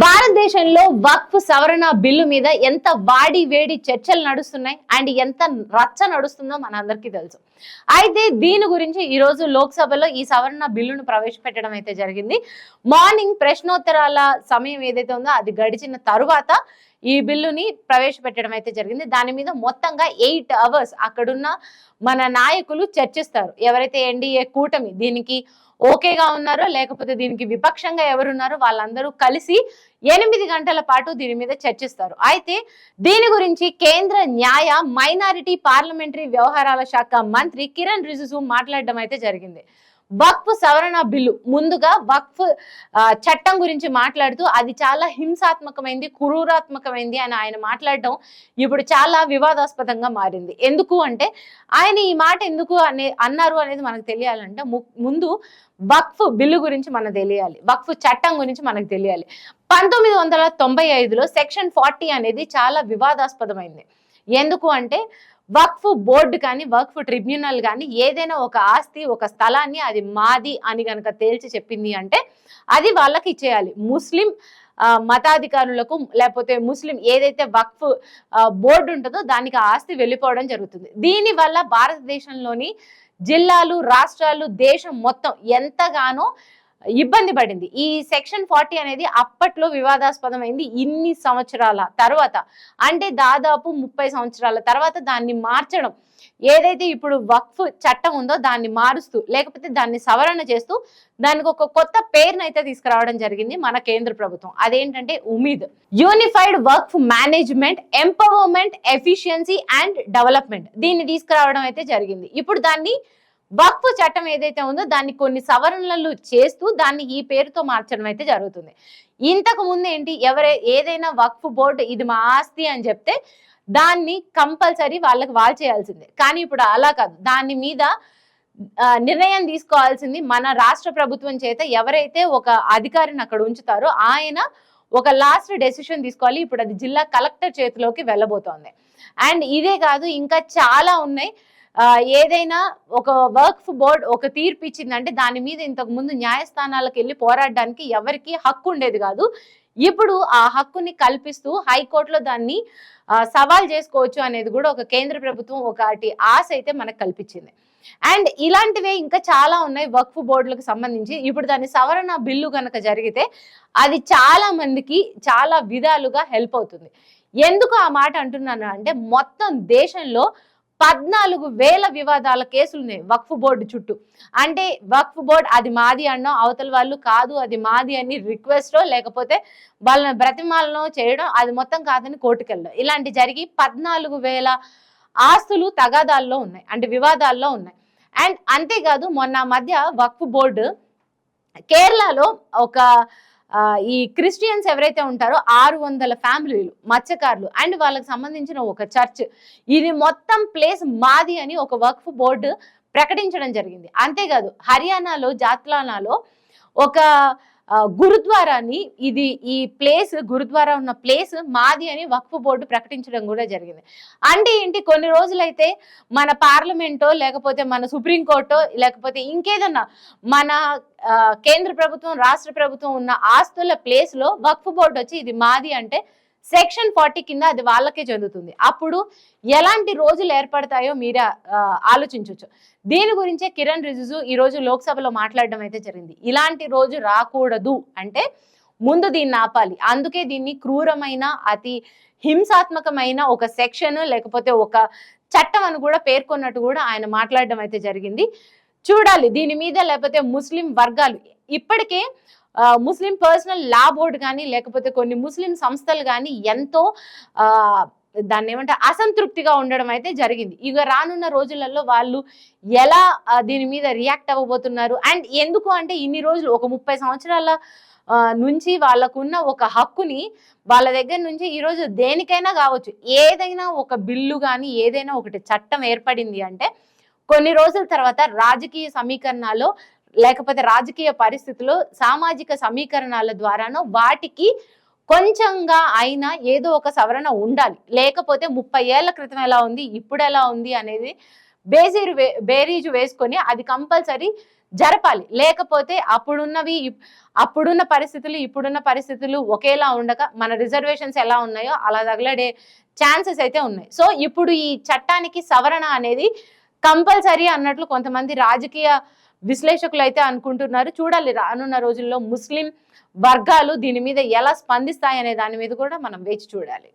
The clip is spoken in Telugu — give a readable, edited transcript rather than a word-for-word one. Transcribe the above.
భారతదేశంలో వక్ఫ్ సవరణ బిల్లు మీద ఎంత వాడి వేడి చర్చలు నడుస్తున్నాయి అండ్ ఎంత రచ్చ నడుస్తుందో మనందరికీ తెలుసు. అయితే దీని గురించి ఈ రోజు లోక్సభలో ఈ సవరణ బిల్లును ప్రవేశపెట్టడం అయితే జరిగింది. మార్నింగ్ ప్రశ్నోత్తరాల సమయం ఏదైతే ఉందో అది గడిచిన తరువాత ఈ బిల్లుని ప్రవేశపెట్టడం అయితే జరిగింది. దాని మీద మొత్తంగా 8 అవర్స్ అక్కడున్న మన నాయకులు చర్చిస్తారు. ఎవరైతే ఎన్డీఏ కూటమి దీనికి ఓకేగా ఉన్నారో లేకపోతే దీనికి విపక్షంగా ఎవరున్నారో వాళ్ళందరూ కలిసి 8 గంటల పాటు దీని మీద చర్చిస్తారు. అయితే దీని గురించి కేంద్ర న్యాయ మైనారిటీ పార్లమెంటరీ వ్యవహారాల శాఖ మంత్రి కిరణ్ రిజిజు మాట్లాడడం అయితే జరిగింది. వక్ఫ్ సవరణ బిల్లు ముందుగా వక్ఫ్ చట్టం గురించి మాట్లాడుతూ అది చాలా హింసాత్మకమైంది, క్రూరాత్మకమైంది అని ఆయన మాట్లాడడం ఇప్పుడు చాలా వివాదాస్పదంగా మారింది. ఎందుకు అంటే ఆయన ఈ మాట ఎందుకు అన్నారు అనేది మనకు తెలియాలంటే ముందు వక్ఫ్ బిల్లు గురించి మనకు తెలియాలి, వక్ఫ్ చట్టం గురించి మనకు తెలియాలి. 1995లో సెక్షన్ 40 అనేది చాలా వివాదాస్పదమైంది. ఎందుకు అంటే వక్ఫ్ బోర్డు కానీ వక్ఫ్ ట్రిబ్యునల్ కానీ ఏదైనా ఒక ఆస్తి ఒక స్థలాన్ని అది మాది అని కనుక తేల్చి చెప్పింది అంటే అది వాళ్ళకి ఇచ్చేయాలి. ముస్లిం మతాధికారులకు లేకపోతే ముస్లిం ఏదైతే వక్ఫ్ బోర్డు ఉంటుందో దానికి ఆస్తి వెళ్ళిపోవడం జరుగుతుంది. దీనివల్ల భారతదేశంలోని జిల్లాలు, రాష్ట్రాలు, దేశం మొత్తం ఎంతగానో ఇబ్బంది పడింది. ఈ సెక్షన్ 40 అనేది అప్పట్లో వివాదాస్పదమైంది. ఇన్ని సంవత్సరాల తర్వాత అంటే దాదాపు 30 సంవత్సరాల తర్వాత దాన్ని మార్చడం, ఏదైతే ఇప్పుడు వక్ఫ్ చట్టం ఉందో దాన్ని మారుస్తూ లేకపోతే దాన్ని సవరణ చేస్తూ దానికి ఒక కొత్త పేరునైతే తీసుకురావడం జరిగింది మన కేంద్ర ప్రభుత్వం. అదేంటంటే Umeed, unified Waqf management empowerment efficiency and development. దీన్ని తీసుకురావడం అయితే జరిగింది. ఇప్పుడు దాన్ని వక్ఫ్ చట్టం ఏదైతే ఉందో దాన్ని కొన్ని సవరణలు చేస్తూ దాన్ని ఈ పేరుతో మార్చడం అయితే జరుగుతుంది. ఇంతకు ముందు ఏంటి, ఏదైనా వక్ఫ్ బోర్డు ఇది మా ఆస్తి అని చెప్తే దాన్ని కంపల్సరీ వాళ్ళకి చేయాల్సిందే. కానీ ఇప్పుడు అలా కాదు, దాని మీద నిర్ణయం తీసుకోవాల్సింది మన రాష్ట్ర ప్రభుత్వం చేత. ఎవరైతే ఒక అధికారిని అక్కడ ఉంచుతారో ఆయన ఒక లాస్ట్ డెసిషన్ తీసుకోవాలి. ఇప్పుడు అది జిల్లా కలెక్టర్ చేతిలోకి వెళ్ళబోతోంది. అండ్ ఇదే కాదు, ఇంకా చాలా ఉన్నాయి. ఏదైనా ఒక వక్ఫ్ బోర్డ్ ఒక తీర్పు ఇచ్చిందంటే దాని మీద ఇంతకు ముందు న్యాయస్థానాలకు వెళ్ళి పోరాడడానికి ఎవరికి హక్కు ఉండేది కాదు. ఇప్పుడు ఆ హక్కుని కల్పిస్తూ హైకోర్టులో దాన్ని సవాల్ చేసుకోవచ్చు అనేది కూడా ఒక కేంద్ర ప్రభుత్వం ఒకటి ఆశ అయితే మనకు కల్పించింది. అండ్ ఇలాంటివే ఇంకా చాలా ఉన్నాయి వక్ఫ్ బోర్డులకు సంబంధించి. ఇప్పుడు దాని సవరణ బిల్లు కనుక జరిగితే అది చాలా మందికి చాలా విధాలుగా హెల్ప్ అవుతుంది. ఎందుకు ఆ మాట అంటున్నాను అంటే మొత్తం దేశంలో 14,000 వివాదాల కేసులు ఉన్నాయి వక్ఫ్ బోర్డు చుట్టూ. అంటే వక్ఫ్ బోర్డు అది మాది అన్నో, అవతల వాళ్ళు కాదు అది మాది అని రిక్వెస్టో లేకపోతే వాళ్ళని బ్రతిమాలనో చేయడం, అది మొత్తం కాదని కోర్టుకెళ్ళడం, ఇలాంటి జరిగి 14,000 ఆస్తులు తగాదాల్లో ఉన్నాయి, అంటే వివాదాల్లో ఉన్నాయి. అండ్ అంతేకాదు మొన్న మధ్య వక్ఫ్ బోర్డు కేరళలో ఒక ఈ క్రిస్టియన్స్ ఎవరైతే ఉంటారో 600 ఫ్యామిలీలు మత్స్యకారులు అండ్ వాళ్ళకి సంబంధించిన ఒక చర్చ్, ఇది మొత్తం ప్లేస్ మాది అని ఒక వక్ఫ్ బోర్డు ప్రకటించడం జరిగింది. అంతేకాదు హర్యానాలో జాత్లానాలో ఒక గురుద్వారాని ఈ ప్లేస్ గురుద్వారా ఉన్న ప్లేస్ మాది అని వక్ఫ్ బోర్డు ప్రకటించడం కూడా జరిగింది. అంటే ఏంటి, కొన్ని రోజులైతే మన పార్లమెంటో లేకపోతే మన సుప్రీంకోర్టో లేకపోతే ఇంకేదన్నా మన కేంద్ర ప్రభుత్వం రాష్ట్ర ప్రభుత్వం ఉన్న ఆస్తుల ప్లేస్ లో వక్ఫ్ బోర్డు వచ్చి ఇది మాది అంటే సెక్షన్ 40 కింద అది వాళ్ళకే చెందుతుంది. అప్పుడు ఎలాంటి రోజులు ఏర్పడతాయో మీరే ఆలోచించవచ్చు. దీని గురించే కిరణ్ రిజిజు ఈ రోజు లోక్సభలో మాట్లాడడం అయితే జరిగింది. ఇలాంటి రోజు రాకూడదు అంటే ముందు దీన్ని ఆపాలి. అందుకే దీన్ని క్రూరమైన అతి హింసాత్మకమైన ఒక సెక్షన్ లేకపోతే ఒక చట్టం అని కూడా పేర్కొన్నట్టు కూడా ఆయన మాట్లాడడం అయితే జరిగింది. చూడాలి దీని మీద. లేకపోతే ముస్లిం వర్గాలు ఇప్పటికే ముస్లిం పర్సనల్ లా బోర్డు కానీ లేకపోతే కొన్ని ముస్లిం సంస్థలు కానీ ఎంతో దాన్ని ఏమంటే అసంతృప్తిగా ఉండడం అయితే జరిగింది. ఇక రానున్న రోజులలో వాళ్ళు ఎలా దీని మీద రియాక్ట్ అవ్వబోతున్నారు. అండ్ ఎందుకు అంటే ఇన్ని రోజులు ఒక 30 సంవత్సరాల నుంచి వాళ్ళకున్న ఒక హక్కుని వాళ్ళ దగ్గర నుంచి ఈరోజు దేనికైనా కావచ్చు, ఏదైనా ఒక బిల్లు కానీ ఏదైనా ఒకటి చట్టం ఏర్పడింది అంటే కొన్ని రోజుల తర్వాత రాజకీయ సమీకరణాల్లో లేకపోతే రాజకీయ పరిస్థితుల్లో సామాజిక సమీకరణాల ద్వారానో వాటికి కొంచెంగా అయినా ఏదో ఒక సవరణ ఉండాలి. లేకపోతే 30 ఏళ్ల క్రితం ఎలా ఉంది ఇప్పుడు ఎలా ఉంది అనేది బేరీజు వేసుకొని అది కంపల్సరీ జరపాలి. లేకపోతే అప్పుడున్న పరిస్థితులు ఇప్పుడున్న పరిస్థితులు ఒకేలా ఉండక మన రిజర్వేషన్స్ ఎలా ఉన్నాయో అలా తగలడే ఛాన్సెస్ అయితే ఉన్నాయి. సో ఇప్పుడు ఈ చట్టానికి సవరణ అనేది కంపల్సరీ అన్నట్లు కొంతమంది రాజకీయ విశ్లేషకులు అయితే అనుకుంటున్నారు. చూడాలి రానున్న రోజుల్లో ముస్లిం వర్గాలు దీని మీద ఎలా స్పందిస్తాయనే దాని మీద కూడా మనం వేచి చూడాలి.